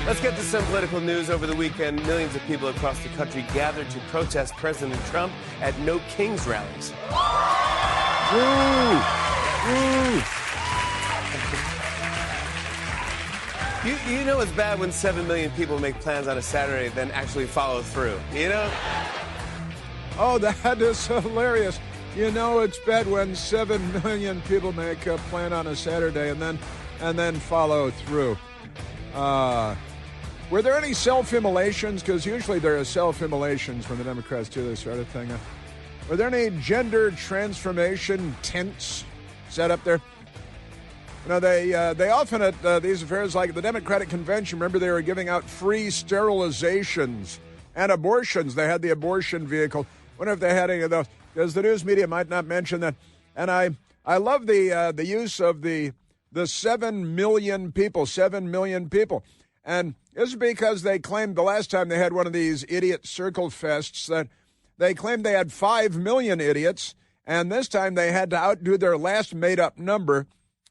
Let's get to some political news. Over the weekend, millions of people across the country gathered to protest President Trump at No Kings rallies. You know it's bad when 7 million people make plans on a Saturday then actually follow through, you know? Oh, that is hilarious. You know it's bad when 7 million people make a plan on a Saturday and then follow through. Were there any self-immolations? Because usually there are self-immolations when the Democrats do this sort of thing. Were there any gender transformation tents set up there? You know, they often at these affairs, like the Democratic Convention, remember they were giving out free sterilizations and abortions. They had the abortion vehicle. Wonder if they had any of those, because the news media might not mention that. And I love the use of the 7 million people, 7 million people. And this is because they claimed the last time they had one of these idiot circle fests that they claimed they had 5 million idiots, and this time they had to outdo their last made-up number.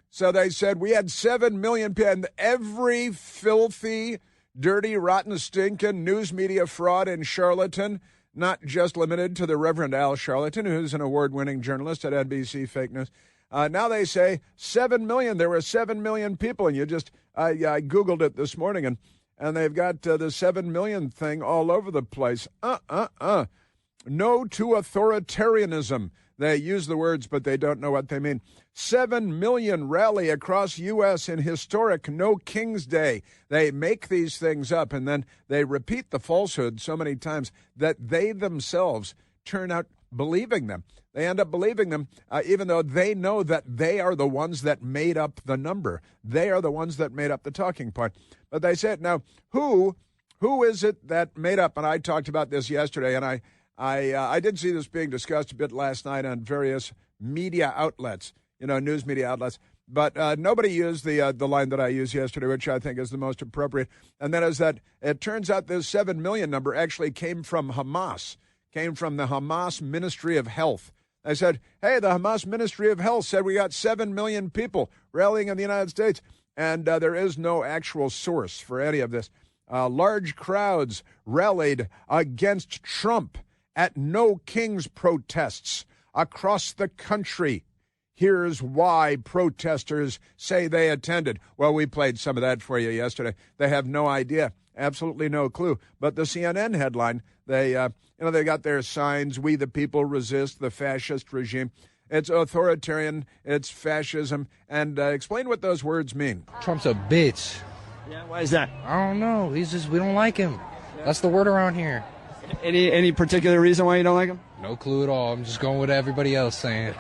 So they said we had 7 million people, and every filthy, dirty, rotten, stinking news media fraud and charlatan, not just limited to the Reverend Al Charlatan, who's an award-winning journalist at NBC Fake News. Now they say 7 million. There were 7 million people, and you just I Googled it this morning, and they've got the 7 million thing all over the place. No to authoritarianism. They use the words, but they don't know what they mean. 7 million rally across U.S. in historic No King's Day. They make these things up, and then they repeat the falsehood so many times that they themselves turn out believing them. They end up believing them, even though they know that they are the ones that made up the number. They are the ones that made up the talking point. But they say it. Now, who is it that made up? And I talked about this yesterday, and I did see this being discussed a bit last night on various media outlets, news media outlets. But nobody used the line that I used yesterday, which I think is the most appropriate. And that is that it turns out this 7 million number actually came from Hamas, came from the Hamas Ministry of Health. I said, hey, the Hamas Ministry of Health said we got 7 million people rallying in the United States. And there is no actual source for any of this. Large crowds rallied against Trump at No Kings protests across the country. Here's why protesters say they attended. Well, we played some of that for you yesterday. They have no idea, absolutely no clue. But the CNN headline, they got their signs, "We the people resist the fascist regime." It's authoritarian, it's fascism, and explain what those words mean. Trump's a bitch. Yeah, why is that? I don't know. We don't like him. That's the word around here. Any particular reason why you don't like him? No clue at all. I'm just going with everybody else saying.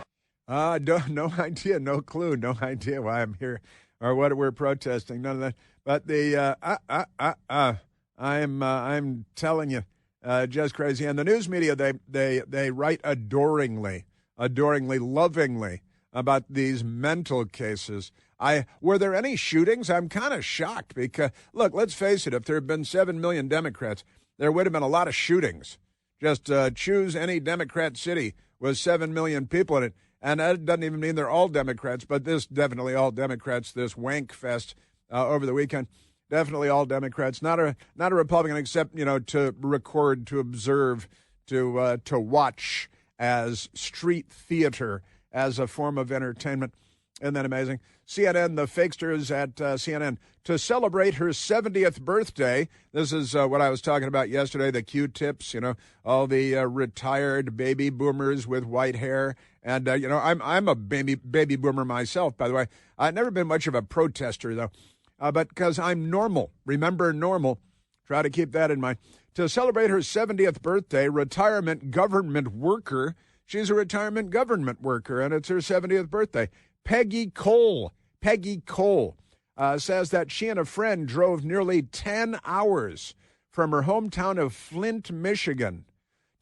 No idea, no clue, no idea why I'm here or what we're protesting. None of that. But I'm telling you, just crazy. And the news media, they write adoringly, lovingly about these mental cases. Were there any shootings? I'm kind of shocked because, look, let's face it, if there had been 7 million Democrats, there would have been a lot of shootings. Just choose any Democrat city with 7 million people in it. And that doesn't even mean they're all Democrats, but this definitely all Democrats, this wank fest over the weekend. Definitely all Democrats, not a Republican, except, to record, to observe, to watch as street theater, as a form of entertainment. Isn't that amazing? CNN, the fakesters at CNN, to celebrate her 70th birthday. This is what I was talking about yesterday, the Q-tips, all the retired baby boomers with white hair. And, I'm a baby boomer myself, by the way. I've never been much of a protester, though, but because I'm normal. Remember, normal. Try to keep that in mind. To celebrate her 70th birthday, retirement government worker. She's a retirement government worker, and it's her 70th birthday. Peggy Cole says that she and a friend drove nearly 10 hours from her hometown of Flint, Michigan,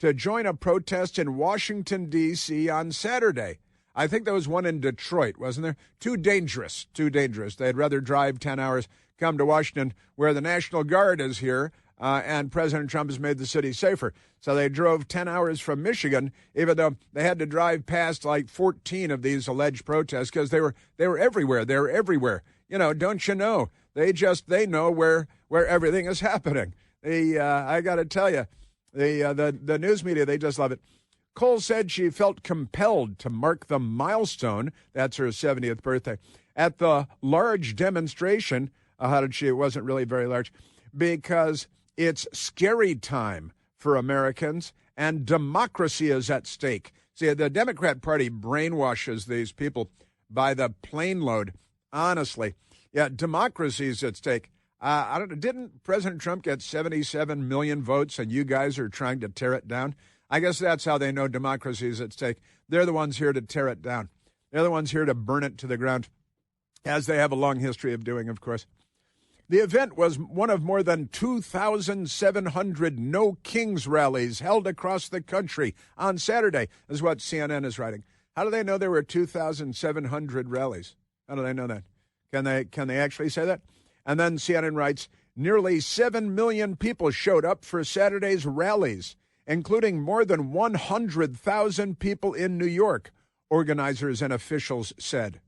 to join a protest in Washington, D.C. on Saturday. I think there was one in Detroit, wasn't there? Too dangerous. They'd rather drive 10 hours, come to Washington, where the National Guard is here, and President Trump has made the city safer. So they drove 10 hours from Michigan, even though they had to drive past like 14 of these alleged protests because they were everywhere. They were everywhere. Don't you know They know where everything is happening. I got to tell you, the news media, they just love it. Cole said she felt compelled to mark the milestone, that's her 70th birthday, at the large demonstration. How did she? It wasn't really very large, because it's scary time for Americans and democracy is at stake. See, the Democrat Party brainwashes these people by the plane load. Honestly, yeah, democracy is at stake. I don't know. Didn't President Trump get 77 million votes, and you guys are trying to tear it down? I guess that's how they know democracy is at stake. They're the ones here to tear it down. They're the ones here to burn it to the ground, as they have a long history of doing, of course. The event was one of more than 2,700 No Kings rallies held across the country on Saturday, is what CNN is writing. How do they know there were 2,700 rallies? How do they know that? Can they actually say that? And then CNN writes, nearly 7 million people showed up for Saturday's rallies, including more than 100,000 people in New York, organizers and officials said.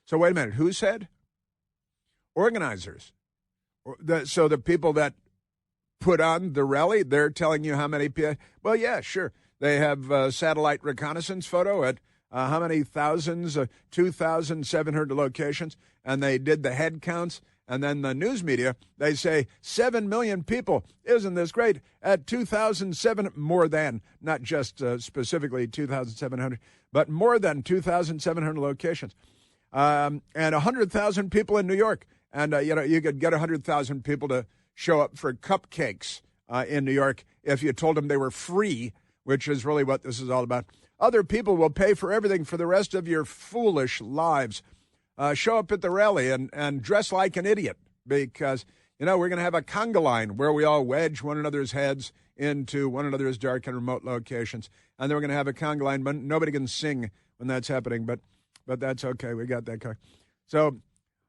So wait a minute, who said? Organizers. So the people that put on the rally, they're telling you how many people? Well, yeah, sure. They have a satellite reconnaissance photo at how many thousands, 2,700 locations, and they did the head counts. And then the news media, they say 7 million people. Isn't this great? At 2,007, more than, not just specifically 2,700, but more than 2,700 locations. And 100,000 people in New York. And, you could get 100,000 people to show up for cupcakes in New York if you told them they were free, which is really what this is all about. Other people will pay for everything for the rest of your foolish lives. Show up at the rally and dress like an idiot because, we're going to have a conga line where we all wedge one another's heads into one another's dark and remote locations. And then we're going to have a conga line, but nobody can sing when that's happening. But that's okay. We got that car. So,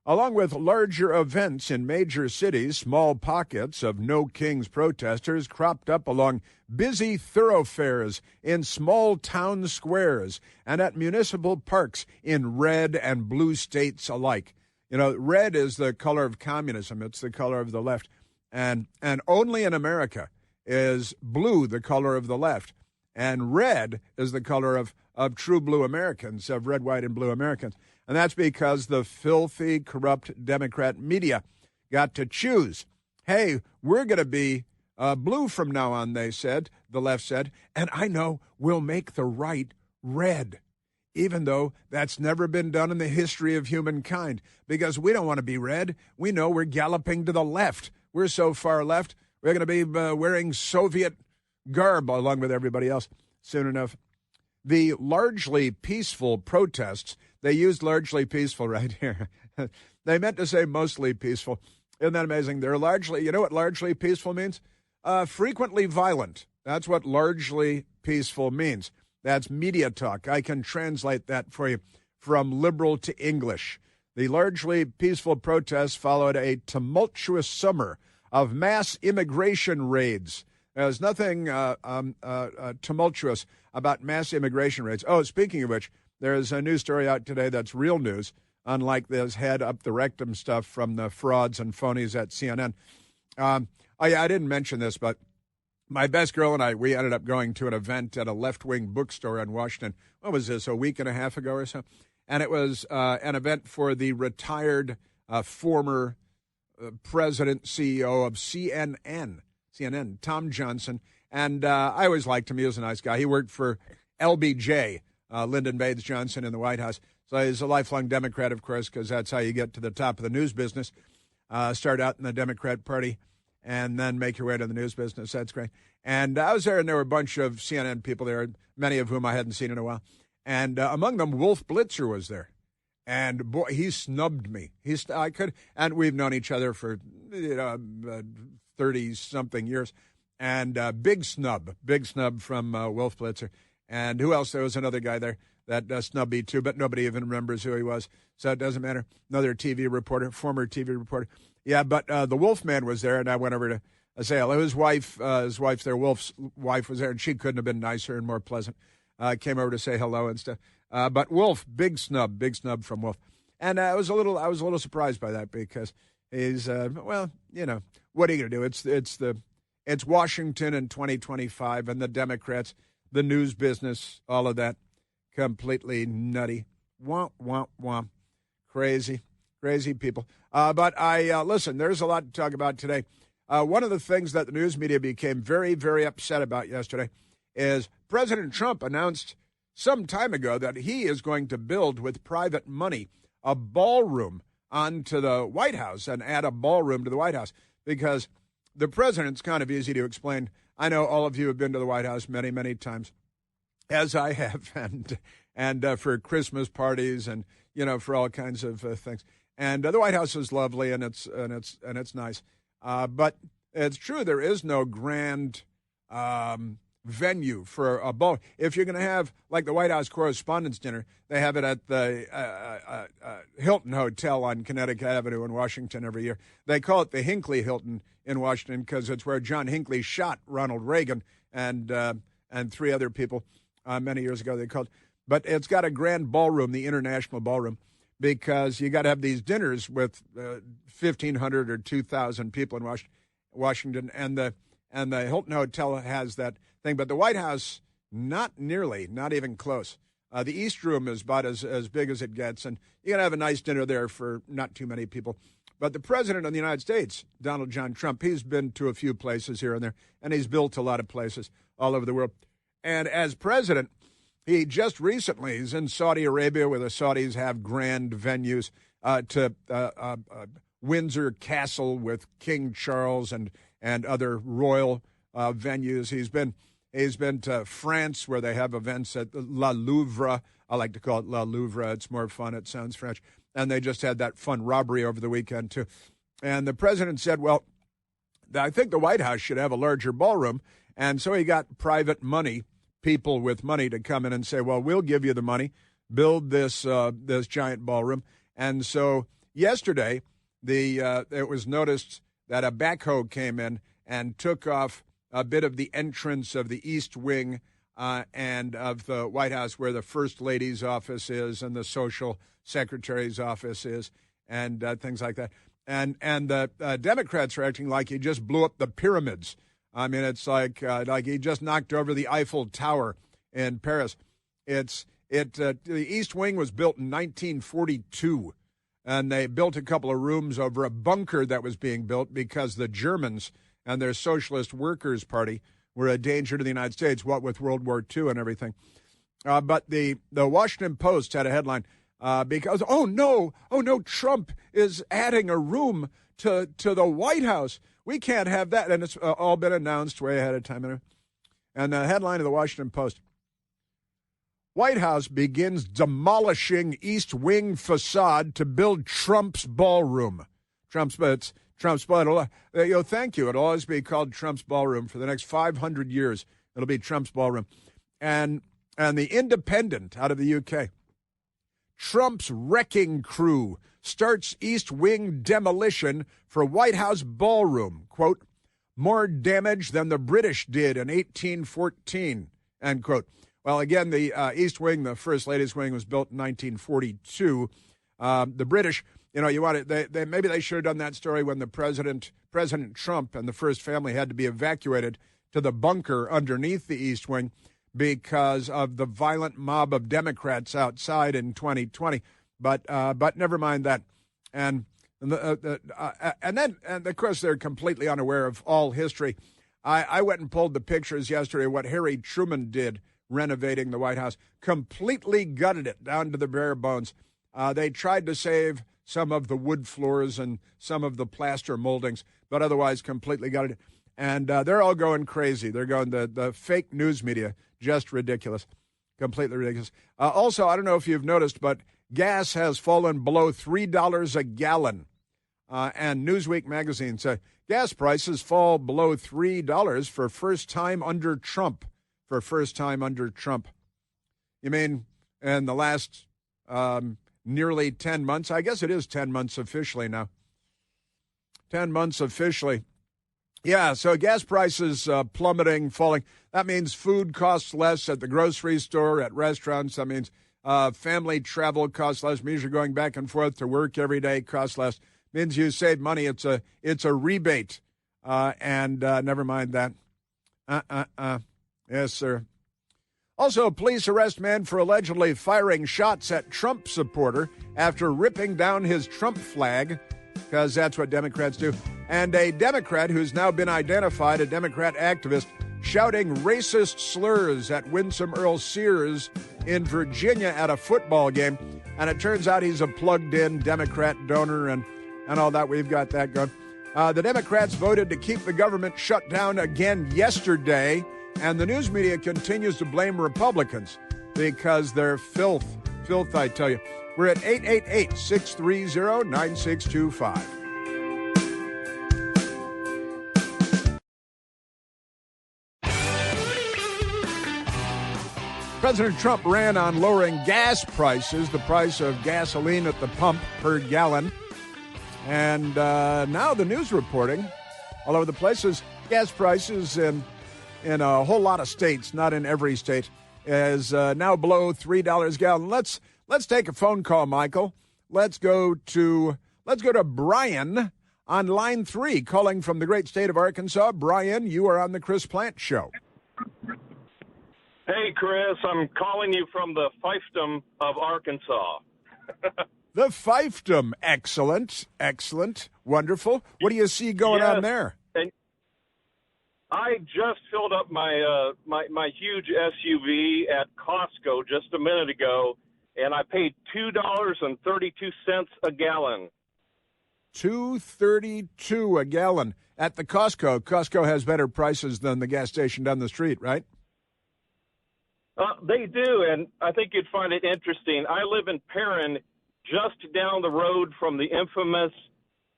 along with larger events in major cities, small pockets of No Kings protesters cropped up along busy thoroughfares in small town squares and at municipal parks in red and blue states alike. Red is the color of communism. It's the color of the left. And only in America is blue the color of the left. And red is the color of true blue Americans, of red, white, and blue Americans. And that's because the filthy, corrupt Democrat media got to choose. Hey, we're going to be blue from now on, they said, the left said, and I know we'll make the right red, even though that's never been done in the history of humankind, because we don't want to be red. We know we're galloping to the left. We're so far left, we're going to be wearing Soviet garb along with everybody else soon enough. The largely peaceful protests, they used largely peaceful right here. They meant to say mostly peaceful. Isn't that amazing? They're largely, you know what largely peaceful means? Frequently violent. That's what largely peaceful means. That's media talk. I can translate that for you from liberal to English. The largely peaceful protests followed a tumultuous summer of mass immigration raids. There's nothing tumultuous about mass immigration raids. Oh, speaking of which, there's a news story out today that's real news, unlike this head up the rectum stuff from the frauds and phonies at CNN. I didn't mention this, but my best girl and I, we ended up going to an event at a left-wing bookstore in Washington. What was this, a week and a half ago or so? And it was an event for the retired former president, CEO of CNN, Tom Johnson. And I always liked him. He was a nice guy. He worked for LBJ, Lyndon Baines Johnson, in the White House. So he's a lifelong Democrat, of course, because that's how you get to the top of the news business. Start out in the Democrat Party and then make your way to the news business. That's great. And I was there, and there were a bunch of CNN people there, many of whom I hadn't seen in a while. And among them, Wolf Blitzer was there. And boy, he snubbed me. And we've known each other for 30-something years. And big snub from Wolf Blitzer. And who else? There was another guy there that snubbed me too, but nobody even remembers who he was, so it doesn't matter. Another TV reporter, former TV reporter. Yeah, but the Wolf man was there, and I went over to say hello. His wife's there. Wolf's wife was there, and she couldn't have been nicer and more pleasant. Came over to say hello and stuff. But Wolf, big snub from Wolf. And I was a little surprised by that because he's well, you know, what are you going to do? It's Washington in 2025 and the Democrats, the news business, all of that, completely nutty. Womp, womp, womp. Crazy people. But listen, there's a lot to talk about today. One of the things that the news media became very, very upset about yesterday is President Trump announced some time ago that he is going to build with private money a ballroom onto the White House and add a ballroom to the White House because the president's kind of easy to explain. I know all of you have been to the White House many, many times, as I have, and for Christmas parties and, you know, for all kinds of things. And the White House is lovely and it's nice. But it's true, there is no grand venue for a ball. If you're going to have, like the White House Correspondents' Dinner, they have it at the Hilton Hotel on Connecticut Avenue in Washington every year. They call it the Hinckley Hilton in Washington because it's where John Hinckley shot Ronald Reagan and three other people many years ago. They called, but it's got a grand ballroom, the International Ballroom, because you got to have these dinners with 1,500 or 2,000 people in Washington, and the Hilton Hotel has that thing. But the White House, not even close. The East Room is about as big as it gets, and you're going to have a nice dinner there for not too many people. But the President of the United States, Donald John Trump, he's been to a few places here and there, and he's built a lot of places all over the world. And as president, he just recently is in Saudi Arabia, where the Saudis have grand venues, to Windsor Castle with King Charles and other royal venues. He's been to France, where they have events at La Louvre. I like to call it La Louvre. It's more fun. It sounds French. And they just had that fun robbery over the weekend, too. And the president said, well, I think the White House should have a larger ballroom. And so he got private money, people with money, to come in and say, well, we'll give you the money, build this giant ballroom. And so yesterday, it was noticed that a backhoe came in and took off a bit of the entrance of the East Wing and of the White House, where the First Lady's office is and the Social Secretary's office is, and things like that. And the Democrats are acting like he just blew up the pyramids. I mean, it's like he just knocked over the Eiffel Tower in Paris. The East Wing was built in 1942, and they built a couple of rooms over a bunker that was being built because the Germans and their Socialist Workers' Party were a danger to the United States, what with World War II and everything. But the Washington Post had a headline because, oh no, Trump is adding a room to the White House. We can't have that. And it's all been announced way ahead of time. And the headline of the Washington Post: White House begins demolishing East Wing facade to build Trump's ballroom. Trump's ballroom. Thank you. It'll always be called Trump's ballroom for the next 500 years. It'll be Trump's ballroom. And the Independent out of the UK: Trump's wrecking crew starts East Wing demolition for White House ballroom. Quote, more damage than the British did in 1814, end quote. Well, again, the East Wing, the First Lady's Wing, was built in 1942. The British, maybe they should have done that story when President Trump and the first family had to be evacuated to the bunker underneath the East Wing because of the violent mob of Democrats outside in 2020. But never mind that. And of course, they're completely unaware of all history. I went and pulled the pictures yesterday of what Harry Truman did renovating the White House. Completely gutted it down to the bare bones. They tried to save some of the wood floors and some of the plaster moldings, but otherwise completely gutted it. And they're all going crazy. They're going, the fake news media, just ridiculous. Completely ridiculous. Also, I don't know if you've noticed, but gas has fallen below $3 a gallon. And Newsweek magazine said gas prices fall below $3 for first time under Trump. You mean in the last nearly 10 months? I guess it is 10 months officially now. 10 months officially. Yeah, so gas prices plummeting, falling. That means food costs less at the grocery store, at restaurants. That means Family travel costs less. Means you're going back and forth to work every day costs less. Means you save money. It's a rebate. And never mind that. Yes, sir. Also, police arrest man for allegedly firing shots at Trump supporter after ripping down his Trump flag, because that's what Democrats do. And a Democrat who's now been identified, a Democrat activist, shouting racist slurs at Winsome Earl Sears in Virginia at a football game. And it turns out he's a plugged-in Democrat donor and all that. We've got that going. The Democrats voted to keep the government shut down again yesterday, and the news media continues to blame Republicans because they're filth. Filth, I tell you. We're at 888-630-9625. President Trump ran on lowering gas prices, the price of gasoline at the pump per gallon. And now the news reporting all over the places, gas prices in a whole lot of states, not in every state, is now below $3 a gallon. Let's take a phone call, Michael. Let's go to Brian on line 3, calling from the great state of Arkansas. Brian, you are on the Chris Plant Show. Hey, Chris, I'm calling you from the fiefdom of Arkansas. The fiefdom. Excellent. Wonderful. What do you see going on there? And I just filled up my my huge SUV at Costco just a minute ago, and I paid $2.32 a gallon. $2.32 a gallon at the Costco. Costco has better prices than the gas station down the street, right? They do, and I think you'd find it interesting. I live in Perrin, just down the road from the infamous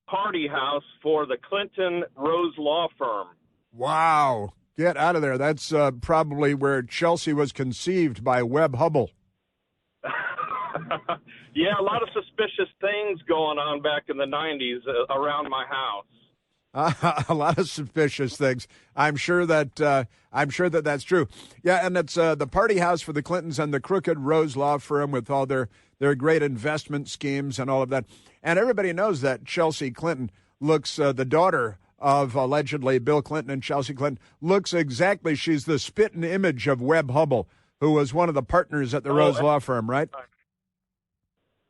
party house for the Clinton Rose Law Firm. Wow. Get out of there. That's probably where Chelsea was conceived by Webb Hubble. Yeah, a lot of suspicious things going on back in the 90s around my house. A lot of suspicious things. I'm sure that that's true. Yeah, and it's the party house for the Clintons and the Crooked Rose Law Firm with all their great investment schemes and all of that. And everybody knows that Chelsea Clinton looks, the daughter of allegedly Bill Clinton and Chelsea Clinton, looks exactly, she's the spit and image of Webb Hubble, who was one of the partners at the Rose Law Firm, right?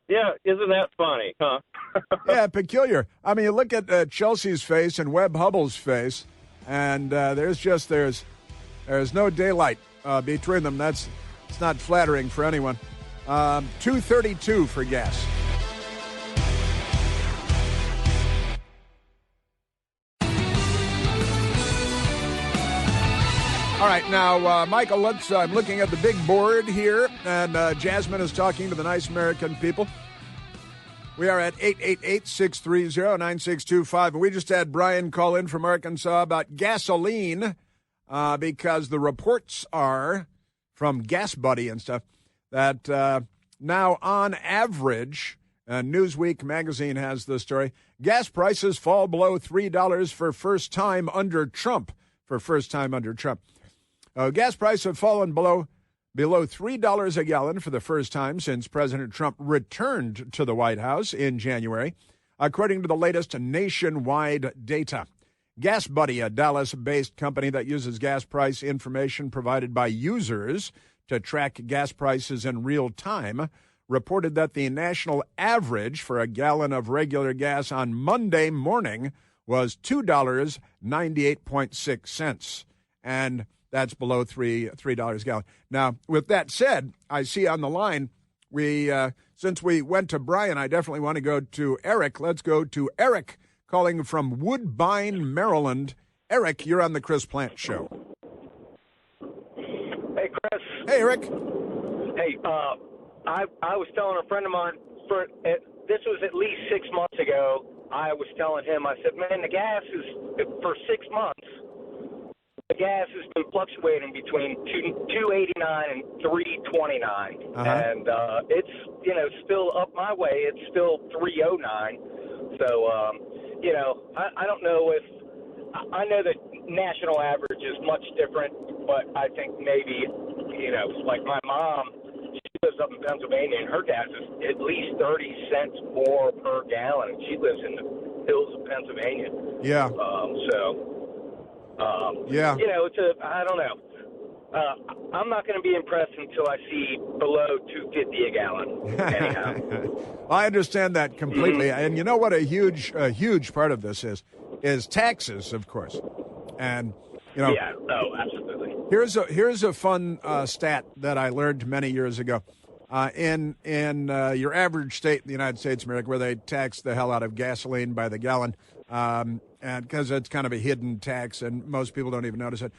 Yeah, isn't that funny, huh? Yeah, peculiar. I mean, you look at Chelsea's face and Webb Hubble's face, and there's no daylight between them. It's not flattering for anyone. $2.32 for gas. All right, now, Michael, I'm looking at the big board here, and Jasmine is talking to the nice American people. We are at 888-630-9625, and we just had Brian call in from Arkansas about gasoline because the reports are from Gas Buddy and stuff that now on average, Newsweek magazine has the story, gas prices fall below $3 for first time under Trump. Gas prices have fallen below $3 a gallon for the first time since President Trump returned to the White House in January, according to the latest nationwide data. Gas Buddy, a Dallas-based company that uses gas price information provided by users to track gas prices in real time, reported that the national average for a gallon of regular gas on Monday morning was $2.98.6, and that's below $3 a gallon. Now, with that said, I see on the line, since we went to Brian, I definitely want to go to Eric. Let's go to Eric, calling from Woodbine, Maryland. Eric, you're on the Chris Plant Show. Hey, Chris. Hey, Eric. Hey, I was telling a friend of mine, this was at least 6 months ago, I was telling him, I said, man, the gas is, for 6 months, the gas has been fluctuating between $2.89 and $3.29, and it's still up my way. It's still $3.09. So I don't know if I know the national average is much different, but I think maybe like my mom, lives up in Pennsylvania, and her gas is at least 30 cents more per gallon. And she lives in the hills of Pennsylvania. Yeah. Yeah. You know, I don't know. I'm not going to be impressed until I see below $2.50 a gallon. Anyhow. I understand that completely. Mm-hmm. And you know what a huge part of this is taxes, of course. And, you know. Yeah, absolutely. Here's a fun stat that I learned many years ago. In your average state in the United States of America, where they tax the hell out of gasoline by the gallon, and because it's kind of a hidden tax and most people don't even notice it,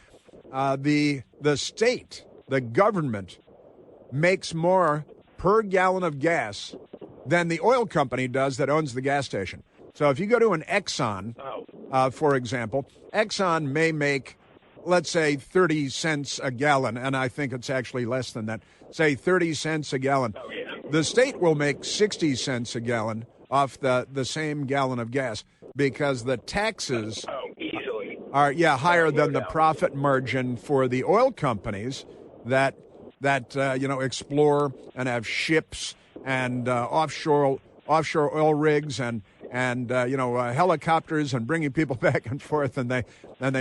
the state, the government, makes more per gallon of gas than the oil company does that owns the gas station. So if you go to an Exxon, for example, Exxon may make, let's say, 30 cents a gallon, and I think it's actually less than that. Say 30 cents a gallon. Oh, yeah. The state will make 60 cents a gallon off the same gallon of gas because the taxes easily are higher than the profit margin for the oil companies that explore and have ships and offshore oil rigs and helicopters and bringing people back and forth, and they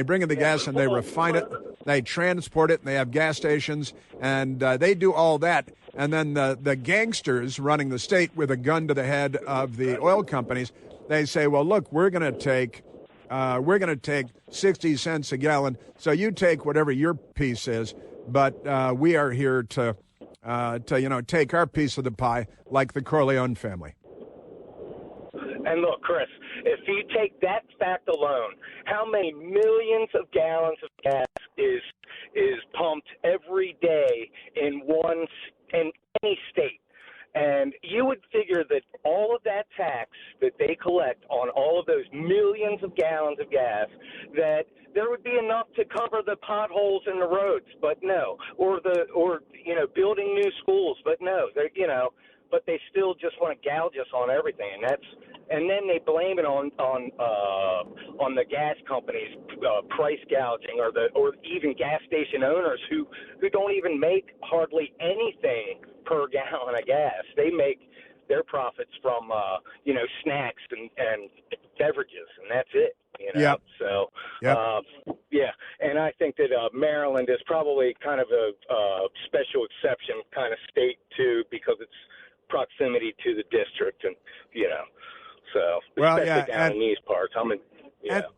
bring in the gas and they refine it, they transport it, and they have gas stations, and they do all that. And then the gangsters running the state with a gun to the head of the oil companies, they say, well, look, we're going to take 60 cents a gallon, so you take whatever your piece is, but we are here to take our piece of the pie, like the Corleone family. And look, Chris, if you take that fact alone, how many millions of gallons of gas is pumped every day in any state? And you would figure that all of that tax that they collect on all of those millions of gallons of gas, that there would be enough to cover the potholes in the roads, but no, or building new schools, but no, but they still just want to gouge us on everything, and then they blame it on the gas companies price gouging, or even gas station owners who don't even make hardly anything per gallon of gas. They make their profits from snacks and beverages, and that's it. Yep. So yep. And I think that Maryland is probably kind of a special exception kind of state too, because it's proximity to the district, and so especially down in these parts.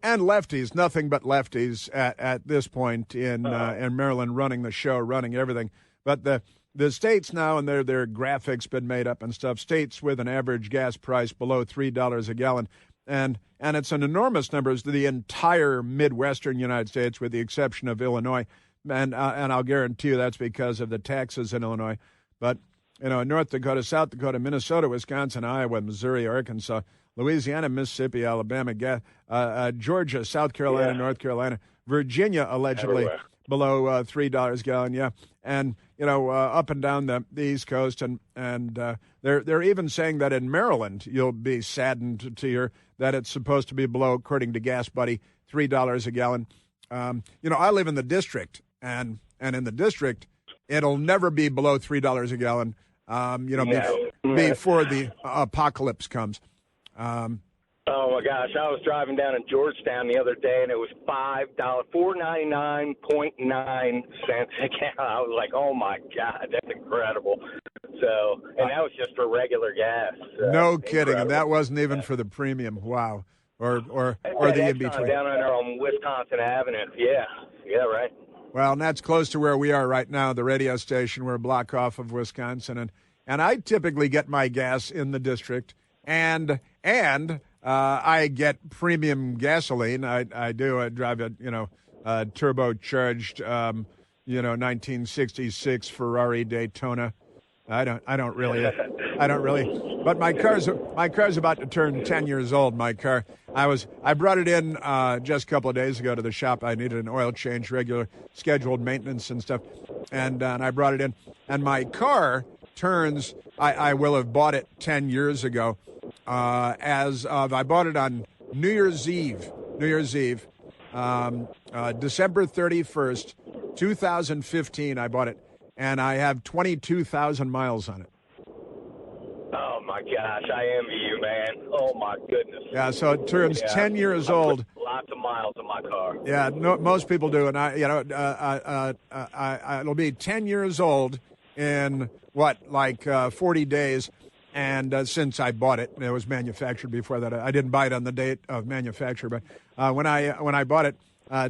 And lefties, nothing but lefties at this point in Maryland, running the show, running everything. But the states now, and their graphics been made up and stuff, states with an average gas price below $3 a gallon, and it's an enormous number. It's the entire Midwestern United States, with the exception of Illinois, and I'll guarantee you that's because of the taxes in Illinois. But North Dakota, South Dakota, Minnesota, Wisconsin, Iowa, Missouri, Arkansas, Louisiana, Mississippi, Alabama, Georgia, South Carolina, North Carolina, Virginia, allegedly everywhere below $3 a gallon, and up and down the East Coast, and they're even saying that in Maryland, you'll be saddened to hear that it's supposed to be below, according to Gas Buddy, $3 a gallon. I live in the district, and in the district, it'll never be below $3 a gallon. Before the apocalypse comes. Oh my gosh! I was driving down in Georgetown the other day, and it was $4.99.9 a gallon. I was like, "Oh my God, that's incredible!" So, and that was just for regular gas. No kidding, incredible. And that wasn't even for the premium. Wow, or the in between. Down there on Wisconsin Avenue. Yeah, right. Well, and that's close to where we are right now, the radio station. We're a block off of Wisconsin, and I typically get my gas in the district, and I get premium gasoline. I do. I drive a turbocharged 1966 Ferrari Daytona. I don't really. But my car's about to turn 10 years old. My car. I brought it in just a couple of days ago to the shop. I needed an oil change, regular scheduled maintenance and stuff, and I brought it in. And my car turns. I will have bought it 10 years ago. I bought it on New Year's Eve, December 31st, 2015. I bought it, and I have 22,000 miles on it. Oh, my gosh. I envy you, man. Oh, my goodness. Yeah, so it turns 10 years old. Lots of miles in my car. Yeah, no, most people do, and it'll be 10 years old in 40 days, and since I bought it, it was manufactured before that. I didn't buy it on the date of manufacture, but when I bought it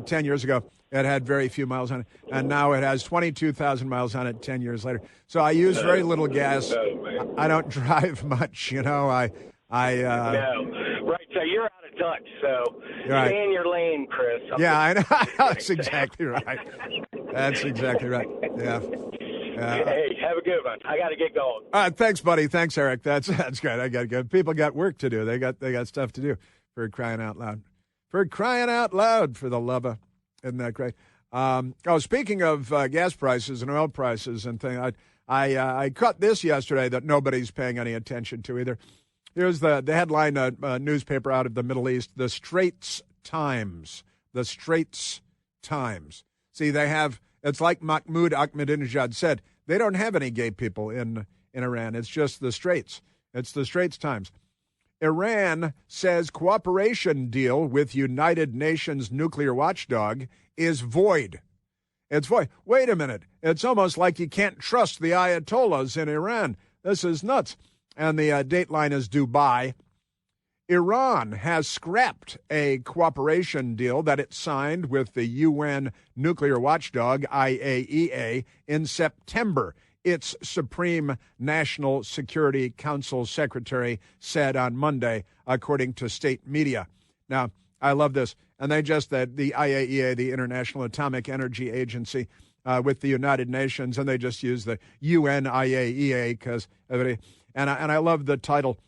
10 years ago, it had very few miles on it, and now it has 22,000 miles on it 10 years later. So I use very little gas. I don't drive much, No. Right, so you're out of touch, so stay in your lane, Chris. I know. That's exactly right. That's exactly right. Yeah. Hey, have a good one. I got to get going. Thanks, buddy. Thanks, Eric. That's great. I got to go. People got work to do. They got stuff to do. For crying out loud. For crying out loud, for the love of. Isn't that great? Speaking of gas prices and oil prices and things, I caught this yesterday that nobody's paying any attention to either. Here's the headline, newspaper out of the Middle East, the Straits Times. The Straits Times. See, they have, it's like Mahmoud Ahmadinejad said, they don't have any gay people in Iran. It's just the Straits. It's the Straits Times. Iran says cooperation deal with United Nations nuclear watchdog is void. It's void. Wait a minute. It's almost like you can't trust the Ayatollahs in Iran. This is nuts. And the dateline is Dubai. Iran has scrapped a cooperation deal that it signed with the UN nuclear watchdog, IAEA, in September. Its Supreme National Security Council secretary said on Monday, according to state media. Now, I love this. And they just, the IAEA, the International Atomic Energy Agency, with the United Nations, and they just use the UN IAEA because everybody, and I love the title,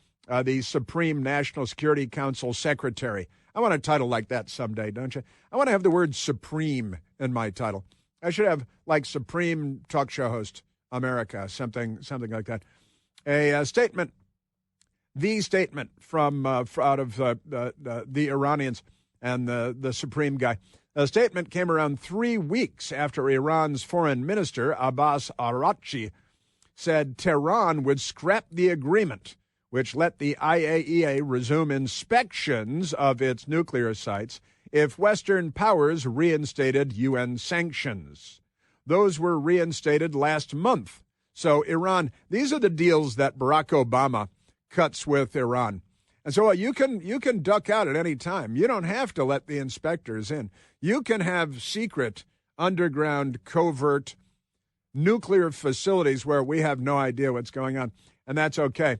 the Supreme National Security Council secretary. I want a title like that someday, don't you? I want to have the word supreme in my title. I should have like Supreme Talk Show Host America, something like that. A statement, the statement from out of the Iranians and the Supreme guy. The statement came around 3 weeks after Iran's foreign minister, Abbas Araghchi, said Tehran would scrap the agreement, which let the IAEA resume inspections of its nuclear sites if Western powers reinstated UN sanctions. Those were reinstated last month. So Iran, these are the deals that Barack Obama cuts with Iran. And so you can duck out at any time. You don't have to let the inspectors in. You can have secret, underground, covert nuclear facilities where we have no idea what's going on, and that's okay.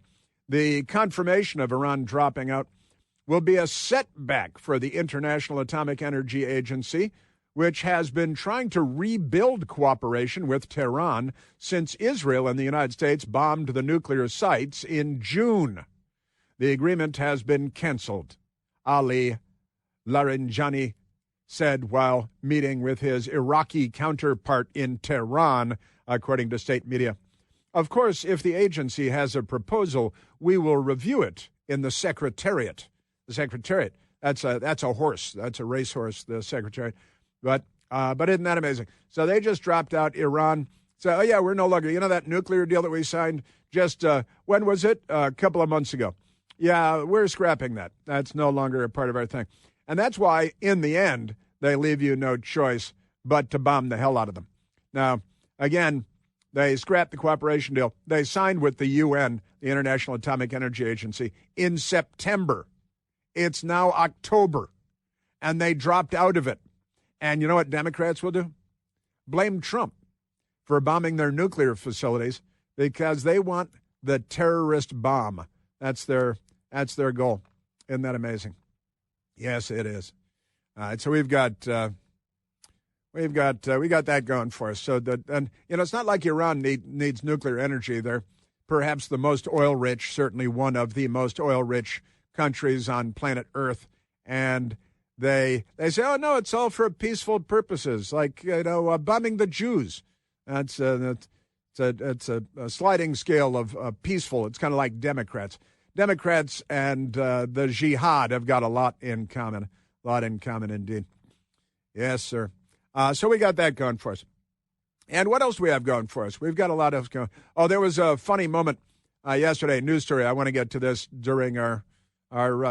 The confirmation of Iran dropping out will be a setback for the International Atomic Energy Agency, which has been trying to rebuild cooperation with Tehran since Israel and the United States bombed the nuclear sites in June. The agreement has been canceled, Ali Larijani said while meeting with his Iraqi counterpart in Tehran, according to state media. Of course, if the agency has a proposal, we will review it in the Secretariat. The Secretariat, that's a horse. That's a racehorse, the Secretariat. But isn't that amazing? So they just dropped out. Iran said, oh, yeah, we're no longer, that nuclear deal that we signed just, when was it? A couple of months ago. Yeah, we're scrapping that. That's no longer a part of our thing. And that's why, in the end, they leave you no choice but to bomb the hell out of them. Now, again, they scrapped the cooperation deal. They signed with the UN, the International Atomic Energy Agency, in September. It's now October, and they dropped out of it. And you know what Democrats will do? Blame Trump for bombing their nuclear facilities because they want the terrorist bomb. That's their goal. Isn't that amazing? Yes, it is. All right, so we got that going for us. So it's not like Iran needs nuclear energy. They're perhaps the most oil rich, certainly one of the most oil rich countries on planet Earth, and they say, oh no, it's all for peaceful purposes, like bombing the Jews. It's a sliding scale of peaceful. It's kind of like Democrats. Democrats and the jihad have got a lot in common. A lot in common indeed. Yes, sir. So we got that going for us. And what else do we have going for us? We've got a lot else going. Oh, there was a funny moment yesterday, news story. I want to get to this during our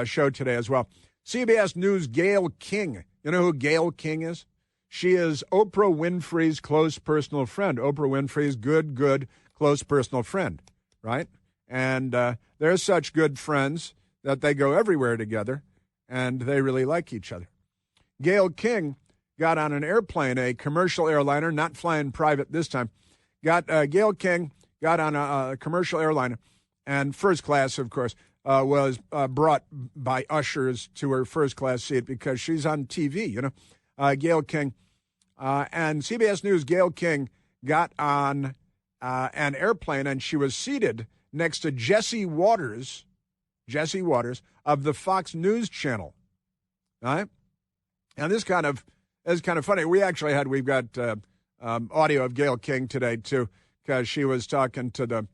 show today as well. CBS News Gayle King. You know who Gayle King is? She is Oprah Winfrey's close personal friend. Oprah Winfrey's good, close personal friend, right? And they're such good friends that they go everywhere together, and they really like each other. Gayle King got on an airplane, a commercial airliner, not flying private this time. Gayle King got on a commercial airliner, and first class, of course, was brought by ushers to her first class seat because she's on TV, you know. Gayle King. And CBS News, Gayle King got on an airplane, and she was seated next to Jesse Waters of the Fox News Channel. All right? And this is kind of funny. We've got audio of Gayle King today, too, because she was talking to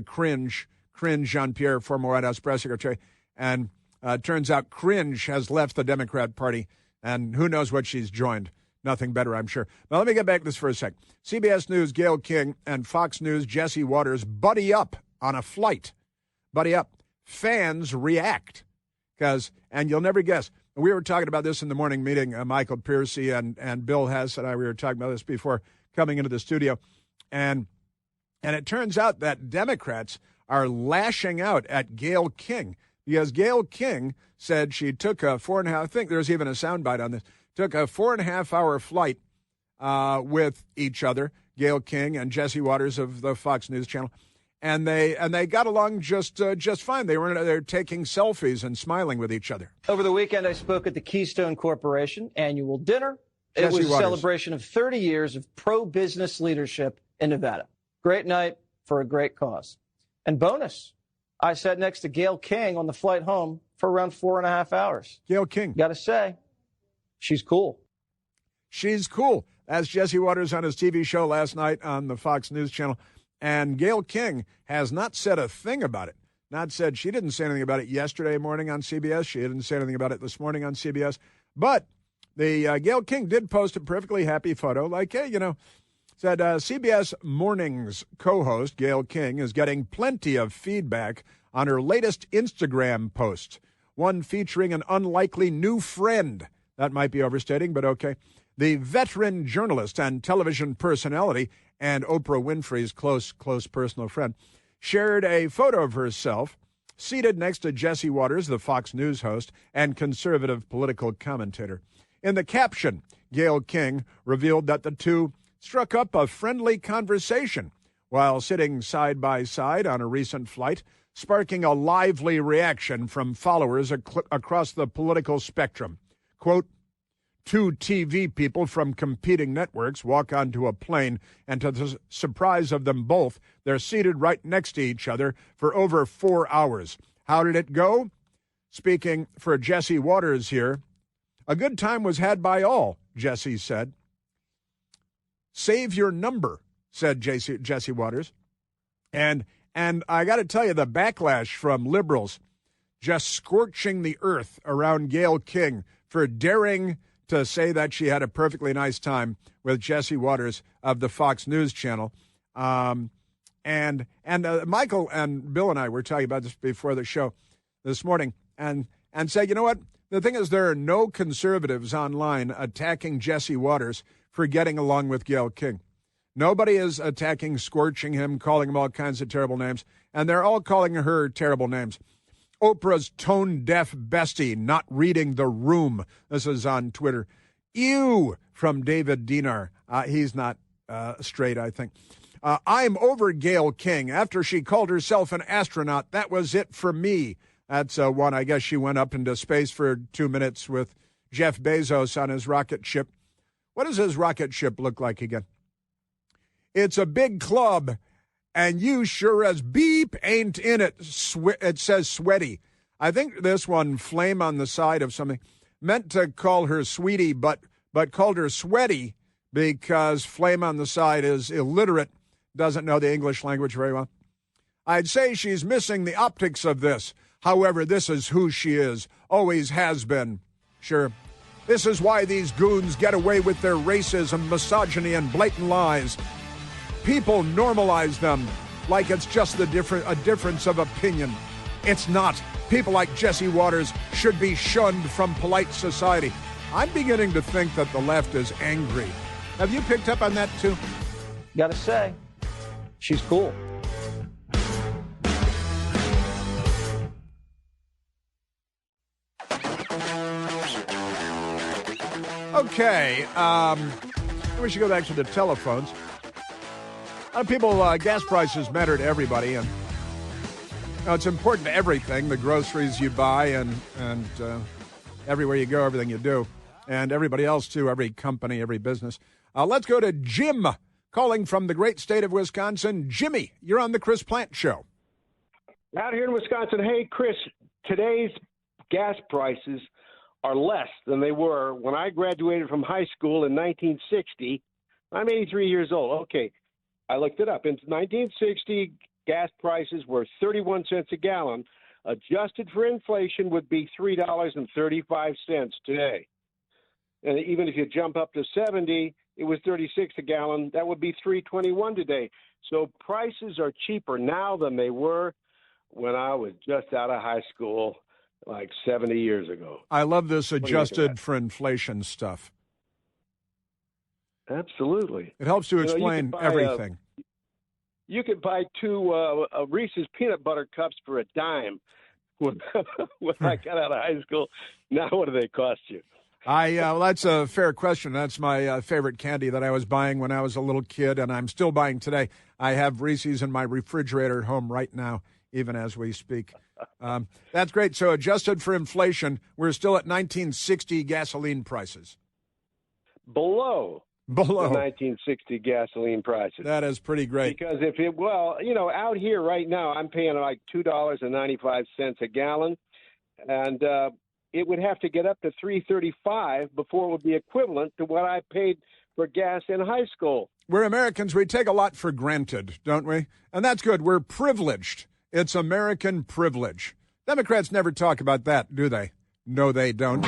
Cringe Jean-Pierre, former White House press secretary, and turns out Cringe has left the Democrat Party, and who knows what she's joined. Nothing better, I'm sure. Now, let me get back to this for a sec. CBS News, Gayle King, and Fox News, Jesse Waters, buddy up on a flight. Buddy up. Fans react. And you'll never guess. We were talking about this in the morning meeting, Michael Piercy and Bill Hess and I, we were talking about this before coming into the studio. And it turns out that Democrats are lashing out at Gayle King because Gayle King said she took a 4.5, I think there's even a soundbite on this, took a 4.5-hour flight with each other, Gayle King and Jesse Waters of the Fox News Channel, and they got along just fine. They're taking selfies and smiling with each other. Over the weekend, I spoke at the Keystone Corporation annual dinner. It was a celebration of 30 years of pro-business leadership in Nevada. Great night for a great cause. And bonus, I sat next to Gayle King on the flight home for around 4.5 hours. Gayle King. Got to say, she's cool. She's cool. As Jesse Waters on his TV show last night on the Fox News Channel. And Gayle King has not said a thing about it. She didn't say anything about it yesterday morning on CBS. She didn't say anything about it this morning on CBS. But the Gayle King did post a perfectly happy photo. Like, hey, said CBS Mornings co-host Gayle King is getting plenty of feedback on her latest Instagram post. One featuring an unlikely new friend. That might be overstating, but okay. The veteran journalist and television personality and Oprah Winfrey's close personal friend shared a photo of herself seated next to Jesse Waters, the Fox News host and conservative political commentator. In the caption, Gayle King revealed that the two struck up a friendly conversation while sitting side by side on a recent flight, sparking a lively reaction from followers across the political spectrum. Quote, two TV people from competing networks walk onto a plane, and to the surprise of them both, they're seated right next to each other for over 4 hours. How did it go? Speaking for Jesse Waters here, a good time was had by all, Jesse said. Save your number, said Jesse Waters. And I got to tell you, the backlash from liberals just scorching the earth around Gayle King for daring to say that she had a perfectly nice time with Jesse Waters of the Fox News Channel. And Michael and Bill and I were talking about this before the show this morning and said, you know what? The thing is, there are no conservatives online attacking Jesse Waters for getting along with Gayle King. Nobody is attacking, scorching him, calling him all kinds of terrible names, and they're all calling her terrible names. Oprah's tone-deaf bestie not reading the room. This is on Twitter. Ew, from David Dinar. He's not straight, I think. I'm over Gayle King. After she called herself an astronaut, that was it for me. That's one. I guess she went up into space for 2 minutes with Jeff Bezos on his rocket ship. What does his rocket ship look like again? It's a big club. And you sure as beep ain't in it. It says sweaty. I think this one, flame on the side of something, meant to call her sweetie, but called her sweaty because flame on the side is illiterate, doesn't know the English language very well. I'd say she's missing the optics of this. However, this is who she is, always has been. Sure. This is why these goons get away with their racism, misogyny, and blatant lies. People normalize them like it's just a difference of opinion. It's not. People like Jesse Waters should be shunned from polite society. I'm beginning to think that the left is angry. Have you picked up on that too? Gotta say, she's cool. Okay, we should go back to the telephones. A lot of people, gas prices matter to everybody, and it's important to everything, the groceries you buy and everywhere you go, everything you do, and everybody else too, every company, every business. Let's go to Jim, calling from the great state of Wisconsin. Jimmy, you're on the Chris Plant Show. Out here in Wisconsin, hey, Chris, today's gas prices are less than they were when I graduated from high school in 1960. I'm 83 years old. Okay, I looked it up. In 1960, gas prices were 31 cents a gallon. Adjusted for inflation would be $3.35 today. And even if you jump up to 70, it was 36 a gallon. That would be $3.21 today. So prices are cheaper now than they were when I was just out of high school, like 70 years ago. I love this adjusted for inflation stuff. Absolutely. It helps to explain everything. You could buy two Reese's peanut butter cups for a dime when I got out of high school. Now what do they cost you? Well, that's a fair question. That's my favorite candy that I was buying when I was a little kid, and I'm still buying today. I have Reese's in my refrigerator at home right now, even as we speak. That's great. So adjusted for inflation, we're still at 1960 gasoline prices. Below the 1960 gasoline prices. That is pretty great. Because out here right now, I'm paying like $2.95 a gallon, and it would have to get up to $3.35 before it would be equivalent to what I paid for gas in high school. We're Americans. We take a lot for granted, don't we? And that's good. We're privileged. It's American privilege. Democrats never talk about that, do they? No, they don't.